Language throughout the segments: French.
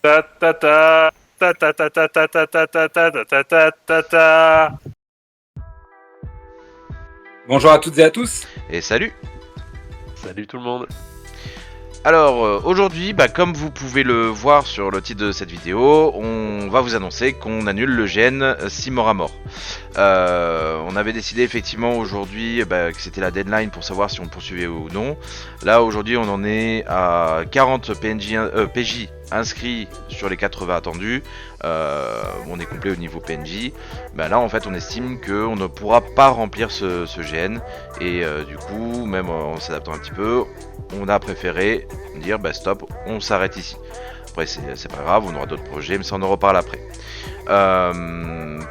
Ta ta ta ta ta ta ta ta ta ta ta ta ta ta ta ta. Bonjour à toutes et à tous. Et salut. Salut tout le monde. Alors aujourd'hui, comme vous pouvez le voir sur le titre de cette vidéo, on va vous annoncer qu'on annule le GN 6 morts à mort. On avait décidé effectivement aujourd'hui que c'était la deadline pour savoir si on poursuivait ou non. Là aujourd'hui on en est à 40 PJ inscrits sur les 80 attendus. On est complet au niveau PNJ. Là en fait on estime qu'on ne pourra pas remplir ce GN. Et du coup, même en s'adaptant un petit peu, on a préféré dire stop, on s'arrête ici. Après c'est pas grave, on aura d'autres projets, mais ça on en reparle après.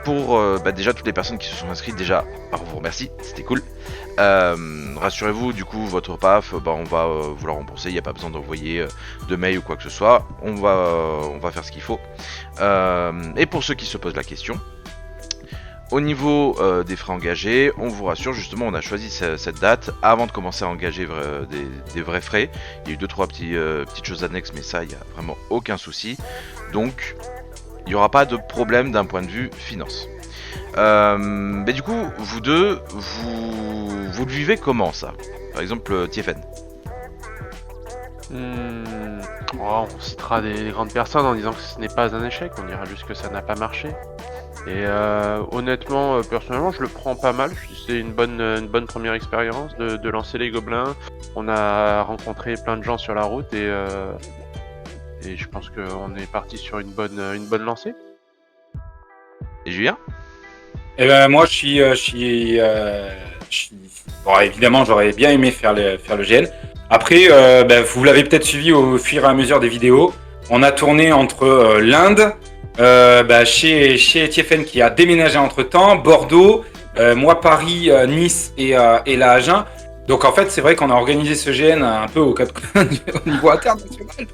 Pour déjà toutes les personnes qui se sont inscrites, déjà on vous remercie, c'était cool. Rassurez-vous, du coup votre PAF, on va vous la rembourser, il n'y a pas besoin d'envoyer de mail ou quoi que ce soit, on va faire ce qu'il faut. Et pour ceux qui se posent la question, au niveau des frais engagés, on vous rassure, justement on a choisi cette date avant de commencer à engager des vrais frais. Il y a eu 2-3 petites choses annexes, mais ça il n'y a vraiment aucun souci. Donc il n'y aura pas de problème d'un point de vue finance. Du coup, vous deux, vous le vivez comment ça? Par exemple, Tiefen. On citera des grandes personnes en disant que ce n'est pas un échec, on dira juste que ça n'a pas marché. Et honnêtement, personnellement, je le prends pas mal. C'est une bonne première expérience de lancer les gobelins. On a rencontré plein de gens sur la route et je pense qu'on est parti sur une bonne lancée. Et Julien? Eh ben moi bon, évidemment j'aurais bien aimé faire le GN. Après vous l'avez peut-être suivi au fur et à mesure des vidéos. On a tourné entre l'Inde, chez Tiefen qui a déménagé entre temps, Bordeaux, moi Paris, Nice et La Agen. Donc en fait c'est vrai qu'on a organisé ce GN un peu au niveau international.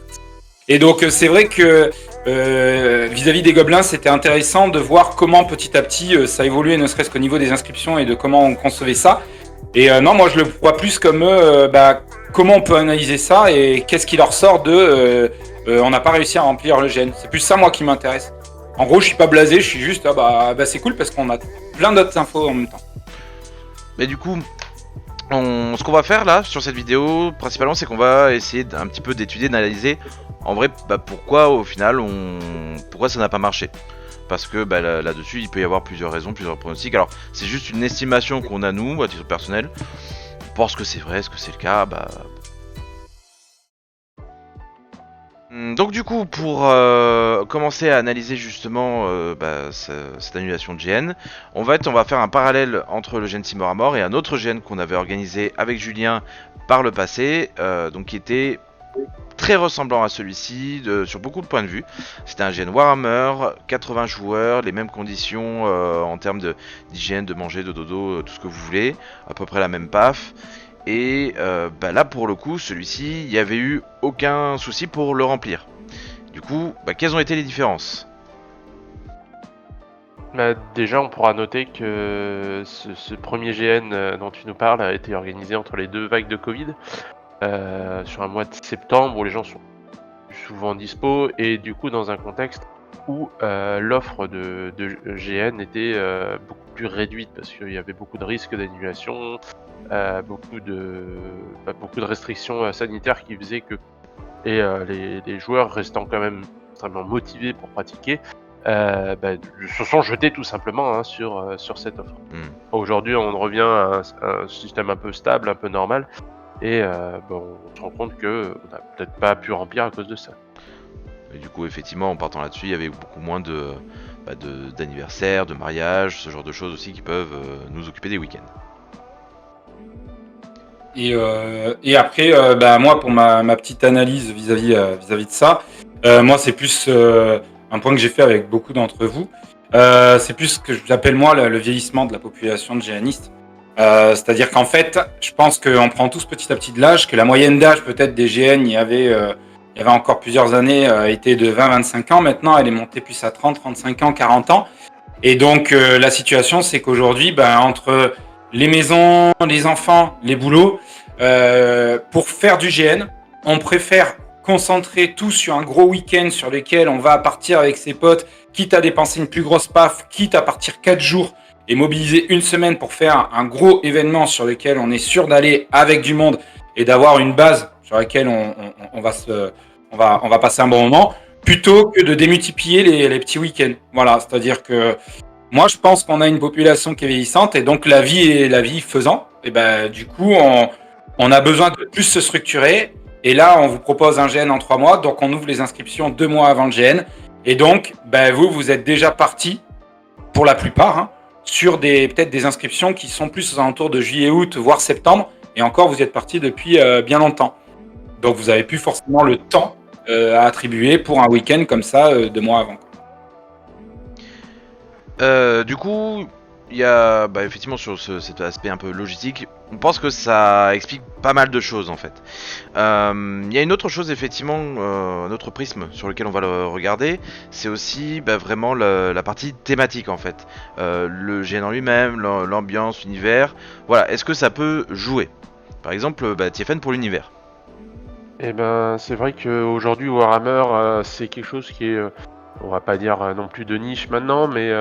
Et donc c'est vrai que vis-à-vis des gobelins, c'était intéressant de voir comment petit à petit ça évoluait, ne serait-ce qu'au niveau des inscriptions et de comment on concevait ça. Et non, moi je le vois plus comme comment on peut analyser ça et qu'est-ce qui leur sort de on n'a pas réussi à remplir le GN. C'est plus ça moi qui m'intéresse. En gros, je suis pas blasé, je suis juste c'est cool parce qu'on a plein d'autres infos en même temps. Mais du coup, ce qu'on va faire là sur cette vidéo principalement, c'est qu'on va essayer un petit peu d'étudier, d'analyser en vrai pourquoi au final pourquoi ça n'a pas marché. Parce que là-dessus il peut y avoir plusieurs raisons, plusieurs pronostics. Alors c'est juste une estimation qu'on a nous à titre personnel. On pense que c'est vrai, est-ce que c'est le cas? Donc du coup pour commencer à analyser justement cette annulation de GN, on va faire un parallèle entre le GN 6 morts à mort et un autre GN qu'on avait organisé avec Julien par le passé, donc qui était très ressemblant à celui-ci sur beaucoup de points de vue. C'était un GN Warhammer, 80 joueurs, les mêmes conditions en termes d'hygiène, de manger, de dodo, tout ce que vous voulez, à peu près la même PAF. Et là pour le coup, celui-ci, il n'y avait eu aucun souci pour le remplir. Du coup, quelles ont été les différences? Déjà, on pourra noter que ce premier GN dont tu nous parles a été organisé entre les deux vagues de Covid, sur un mois de septembre où les gens sont souvent dispo et du coup dans un contexte où l'offre de GN était beaucoup plus réduite parce qu'il y avait beaucoup de risques d'annulation, beaucoup de restrictions sanitaires qui faisaient que les joueurs restant quand même extrêmement motivés pour pratiquer se sont jetés tout simplement sur cette offre. Aujourd'hui on revient à un système un peu stable, un peu normal et on se rend compte qu'on n'a peut-être pas pu remplir à cause de ça. Et du coup effectivement en partant là-dessus il y avait beaucoup moins d'anniversaires, de mariages, ce genre de choses aussi qui peuvent nous occuper des week-ends. Et après, moi, pour ma petite analyse vis-à-vis de ça, moi, c'est plus un point que j'ai fait avec beaucoup d'entre vous. C'est plus ce que j'appelle, moi, le vieillissement de la population de GNistes. C'est-à-dire qu'en fait, je pense qu'on prend tous petit à petit de l'âge, que la moyenne d'âge, peut-être, des GN, il y avait encore plusieurs années, était de 20-25 ans. Maintenant, elle est montée plus à 30, 35 ans, 40 ans. Et donc, la situation, c'est qu'aujourd'hui, entre les maisons, les enfants, les boulots, pour faire du GN, on préfère concentrer tout sur un gros week-end sur lequel on va partir avec ses potes, quitte à dépenser une plus grosse PAF, quitte à partir 4 jours et mobiliser une semaine pour faire un gros événement sur lequel on est sûr d'aller avec du monde et d'avoir une base sur laquelle on va passer un bon moment, plutôt que de démultiplier les petits week-ends. Voilà, c'est-à-dire que moi, je pense qu'on a une population qui est vieillissante et donc la vie faisant, et ben du coup, on a besoin de plus se structurer. Et là, on vous propose un GN en 3 mois, donc on ouvre les inscriptions 2 mois avant le GN. Et donc, ben vous êtes déjà parti, pour la plupart, hein, sur peut-être des inscriptions qui sont plus aux alentours de juillet, août, voire septembre. Et encore, vous êtes parti depuis bien longtemps. Donc, vous n'avez plus forcément le temps à attribuer pour un week-end comme ça 2 mois avant. Du coup, il y a effectivement sur cet aspect un peu logistique, on pense que ça explique pas mal de choses en fait. Il y a une autre chose effectivement, un autre prisme sur lequel on va le regarder, c'est aussi vraiment la partie thématique en fait. Le GN en lui-même, l'ambiance, l'univers, voilà, est-ce que ça peut jouer? Par exemple, TFN pour l'univers. Eh ben, c'est vrai qu'aujourd'hui, Warhammer, c'est quelque chose qui est, on va pas dire non plus de niche maintenant, mais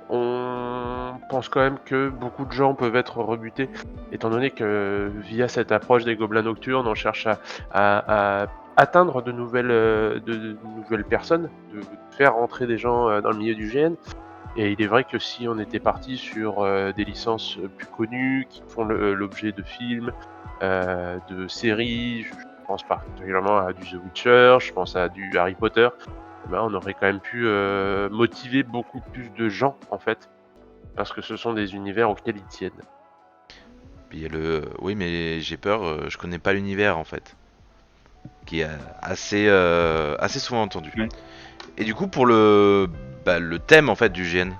on pense quand même que beaucoup de gens peuvent être rebutés, étant donné que via cette approche des gobelins nocturnes, on cherche à atteindre de nouvelles personnes, de faire rentrer des gens dans le milieu du GN. Et il est vrai que si on était parti sur des licences plus connues, qui font l'objet de films, de séries, je pense particulièrement à du The Witcher, je pense à du Harry Potter, on aurait quand même pu motiver beaucoup plus de gens en fait, parce que ce sont des univers auxquels ils tiennent. Puis il y a oui mais j'ai peur, je connais pas l'univers en fait, qui est assez souvent entendu. Oui. Et du coup pour le thème en fait du GN.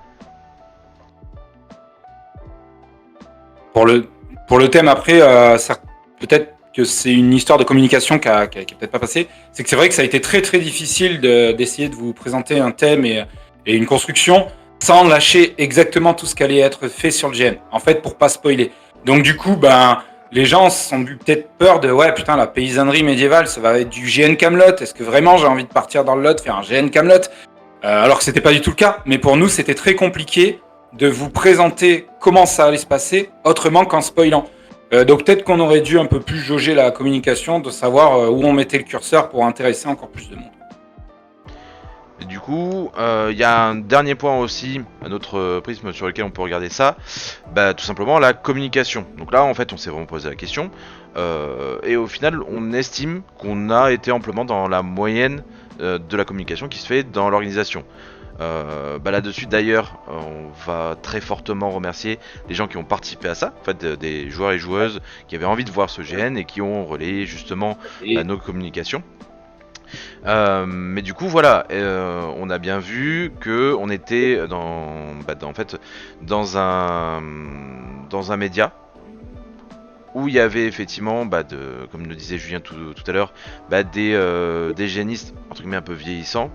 Pour le thème après, peut-être que c'est une histoire de communication qui est peut-être pas passée. C'est que c'est vrai que ça a été très très difficile d'essayer de vous présenter un thème et une construction sans lâcher exactement tout ce qui allait être fait sur le GN. En fait, pour pas spoiler. Donc du coup, les gens se sont eu peut-être peur de ouais putain la paysannerie médiévale, ça va être du GN Camelot. Est-ce que vraiment j'ai envie de partir dans le lot faire un GN Camelot? Alors que c'était pas du tout le cas. Mais pour nous, c'était très compliqué de vous présenter comment ça allait se passer autrement qu'en spoilant. Donc peut-être qu'on aurait dû un peu plus jauger la communication, de savoir où on mettait le curseur pour intéresser encore plus de monde. Et du coup, il y a un dernier point aussi, un autre prisme sur lequel on peut regarder ça, tout simplement la communication. Donc là, en fait, on s'est vraiment posé la question, et au final, on estime qu'on a été amplement dans la moyenne de la communication qui se fait dans l'organisation. Là-dessus d'ailleurs, on va très fortement remercier les gens qui ont participé à ça, en fait, des joueurs et joueuses qui avaient envie de voir ce GN et qui ont relayé justement nos communications. Mais du coup voilà, on a bien vu que on était dans un média où il y avait effectivement, comme le disait Julien tout à l'heure, des génistes entre guillemets un peu vieillissants,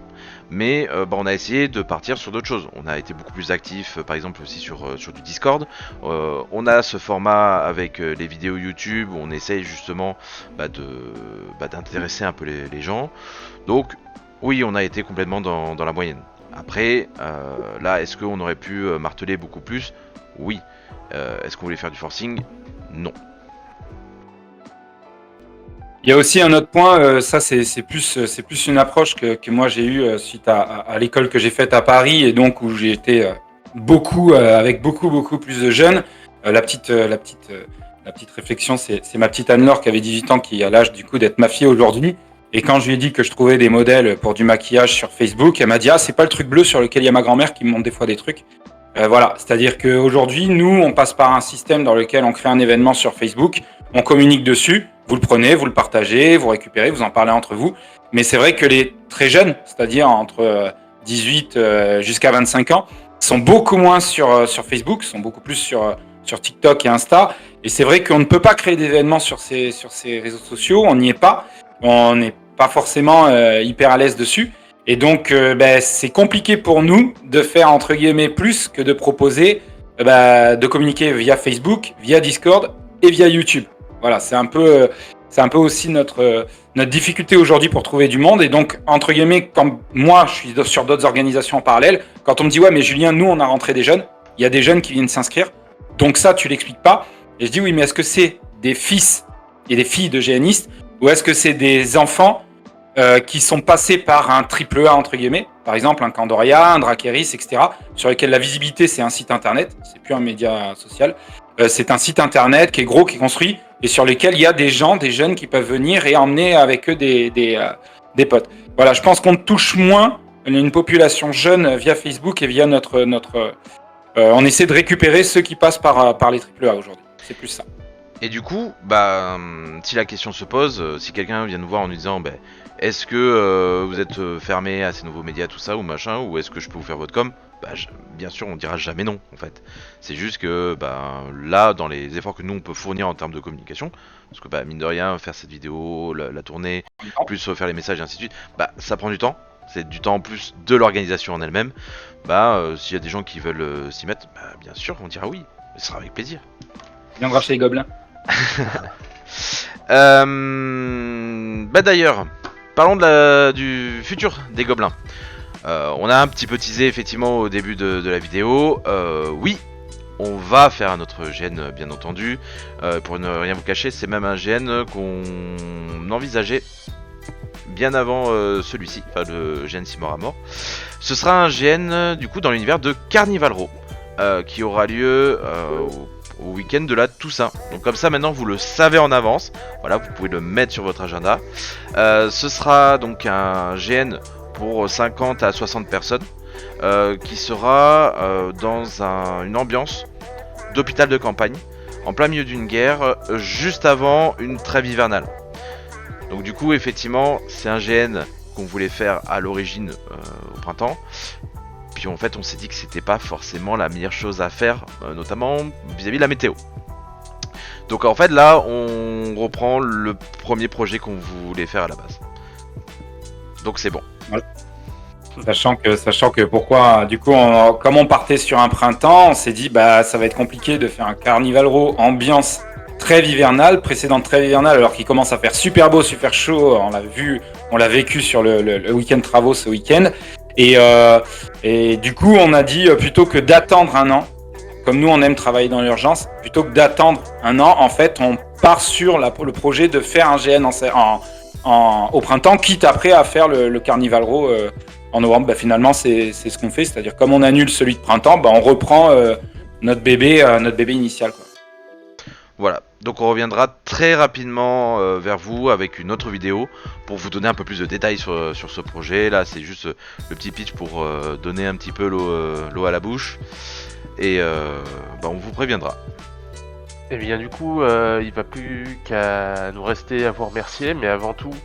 mais on a essayé de partir sur d'autres choses. On a été beaucoup plus actifs, par exemple aussi sur du Discord. On a ce format avec les vidéos YouTube où on essaye justement d'intéresser un peu les gens. Donc oui, on a été complètement dans la moyenne. Après, là, est-ce qu'on aurait pu marteler beaucoup plus? Oui. Est-ce qu'on voulait faire du forcing? Non. Il y a aussi un autre point, ça c'est plus une approche que moi j'ai eue suite à l'école que j'ai faite à Paris et donc où j'ai été avec beaucoup plus de jeunes. La petite réflexion, c'est ma petite Anne-Laure qui avait 18 ans qui a l'âge du coup d'être ma fille aujourd'hui. Et quand je lui ai dit que je trouvais des modèles pour du maquillage sur Facebook, elle m'a dit c'est pas le truc bleu sur lequel il y a ma grand-mère qui me montre des fois des trucs. Voilà, c'est-à-dire qu'aujourd'hui, nous, on passe par un système dans lequel on crée un événement sur Facebook, on communique dessus, vous le prenez, vous le partagez, vous récupérez, vous en parlez entre vous. Mais c'est vrai que les très jeunes, c'est-à-dire entre 18 jusqu'à 25 ans, sont beaucoup moins sur Facebook, sont beaucoup plus sur TikTok et Insta. Et c'est vrai qu'on ne peut pas créer d'événements sur ces réseaux sociaux, on n'y est pas, on n'est pas forcément hyper à l'aise dessus. Et donc, c'est compliqué pour nous de faire, entre guillemets, plus que de proposer de communiquer via Facebook, via Discord et via YouTube. Voilà, c'est un peu C'est un peu aussi notre difficulté aujourd'hui pour trouver du monde. Et donc, entre guillemets, quand moi, je suis sur d'autres organisations en parallèle, quand on me dit, ouais, mais Julien, nous, on a rentré des jeunes, il y a des jeunes qui viennent s'inscrire. Donc ça, tu l'expliques pas. Et je dis, oui, mais est-ce que c'est des fils et des filles de GNistes ou est-ce que c'est des enfants qui sont passés par un triple A, entre guillemets, par exemple un Candoria, un Drakeris, etc., sur lesquels la visibilité, c'est un site internet, c'est plus un média social, c'est un site internet qui est gros, qui est construit, et sur lequel il y a des gens, des jeunes qui peuvent venir et emmener avec eux des potes. Voilà, je pense qu'on touche moins une population jeune via Facebook et via notre on essaie de récupérer ceux qui passent par les triple A aujourd'hui. C'est plus ça. Et du coup, si la question se pose, si quelqu'un vient nous voir en nous disant, est-ce que vous êtes fermé à ces nouveaux médias, tout ça, ou machin, ou est-ce que je peux vous faire votre com ? Bien sûr, on dira jamais non, en fait. C'est juste que, là, dans les efforts que nous, on peut fournir en termes de communication, parce que, mine de rien, faire cette vidéo, la tourner, plus faire les messages, et ainsi de suite, ça prend du temps. C'est du temps en plus de l'organisation en elle-même. S'il y a des gens qui veulent s'y mettre, bien sûr, on dira oui. Ce sera avec plaisir. Viendra chez les gobelins. D'ailleurs, parlons du futur des gobelins. On a un petit peu teasé effectivement au début de la vidéo. Oui, on va faire un autre GN, bien entendu. Pour ne rien vous cacher, c'est même un GN qu'on envisageait bien avant celui-ci, enfin le GN 6 morts à mort. Ce sera un GN du coup dans l'univers de Carnival Row, qui aura lieu au week-end de la Toussaint. Donc comme ça maintenant vous le savez en avance, voilà, vous pouvez le mettre sur votre agenda. Ce sera donc un GN pour 50 à 60 personnes qui sera dans une ambiance d'hôpital de campagne, en plein milieu d'une guerre, juste avant une trêve hivernale. Donc du coup effectivement c'est un GN qu'on voulait faire à l'origine au printemps. Puis en fait on s'est dit que c'était pas forcément la meilleure chose à faire, notamment vis-à-vis de la météo. Donc en fait là on reprend le premier projet qu'on voulait faire à la base. Donc c'est bon. Voilà. Sachant que pourquoi, du coup, comme on partait sur un printemps, on s'est dit ça va être compliqué de faire un Carnival Row ambiance trêve hivernale, précédente trêve hivernale, alors qu'il commence à faire super beau, super chaud. On l'a vécu sur le week-end travaux ce week-end. Et du coup, on a dit plutôt que d'attendre un an, comme nous on aime travailler dans l'urgence, plutôt que d'attendre un an, en fait, on part sur le projet de faire un GN au printemps, quitte après à faire le Carnival Row en novembre. Finalement, c'est ce qu'on fait, c'est-à-dire comme on annule celui de printemps, on reprend notre bébé initial, quoi. Voilà, donc on reviendra très rapidement vers vous avec une autre vidéo pour vous donner un peu plus de détails sur ce projet. Là c'est juste le petit pitch pour donner un petit peu l'eau à la bouche. Et on vous préviendra. Et bien du coup, il va plus qu'à nous rester à vous remercier, mais avant tout,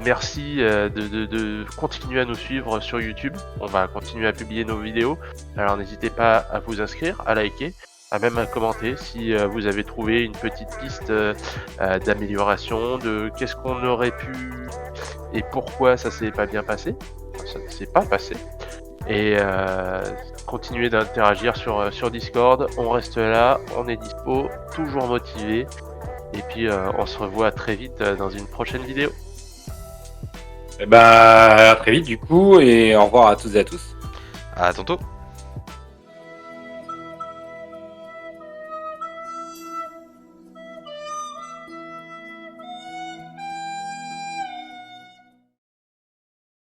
merci de continuer à nous suivre sur YouTube. On va continuer à publier nos vidéos, alors n'hésitez pas à vous inscrire, à liker, à même à commenter si vous avez trouvé une petite piste d'amélioration, de qu'est-ce qu'on aurait pu et pourquoi ça s'est pas bien passé, ça ne s'est pas passé. Et continuez d'interagir sur Discord, on reste là, on est dispo, toujours motivé, et puis on se revoit très vite dans une prochaine vidéo. À très vite du coup, et au revoir à toutes et à tous. À tantôt.